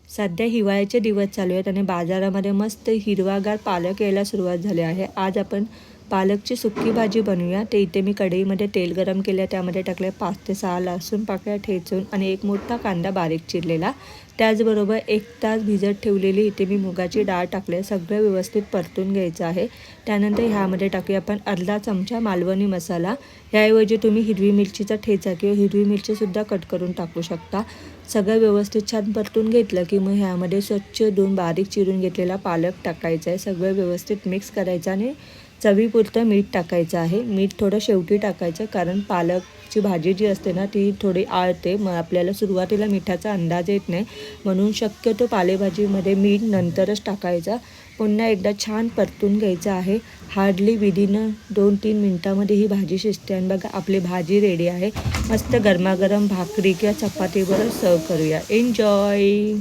सध्या हिवाळ्याचे दिवस चालू आहेत आणि बाजारामध्ये मस्त हिरवागार पालक यायला सुरुवात झाली आहे। आज आपण पालकची सुक्की भाजी बनवूया। ते इथे मी कढईमध्ये तेल गरम केले, त्यामध्ये टाकले 5 ते 6 लसूण पाकळ्या ठेचून आणि एक मोठा कांदा बारीक चिरलेला। त्याचबरोबर 1 तास भिजत ठेवलेली इथे मी मुगाची डाळ टाकले। सगळं व्यवस्थित परतून घ्यायचं आहे। त्यानंतर ह्यामध्ये टाकूया आपण अर्धा चमचा मालवणी मसाला। याऐवजी तुम्ही हिरवी मिरचीचा ठेचा किंवा हिरवी मिरचीसुद्धा कट करून टाकू शकता। सगळं व्यवस्थित छान परतून घेतलं की मग ह्यामध्ये स्वच्छ धुवून बारीक चिरून घेतलेला पालक टाकायचा आहे। सगळं व्यवस्थित मिक्स करायचं आणि चवीपुरतं मीठ टाकायचं आहे। मीठ थोडं शेवटी टाकायचं, कारण पालकची भाजी जी असते ना ती थोडी आळते, मग आपल्याला सुरुवातीला मिठाचा अंदाज येत नाही, म्हणून शक्यतो पालेभाजीमध्ये मीठ नंतरच टाकायचा। पुन्हा एकदा छान परतून घ्यायचं आहे। हार्डली विदिन 2-3 मिनटामध्ये ही भाजी शिजते आणि बघा आपली भाजी रेडी आहे। मस्त गरमागरम भाकरी किंवा चपातीवर सर्व करूया। एन्जॉय।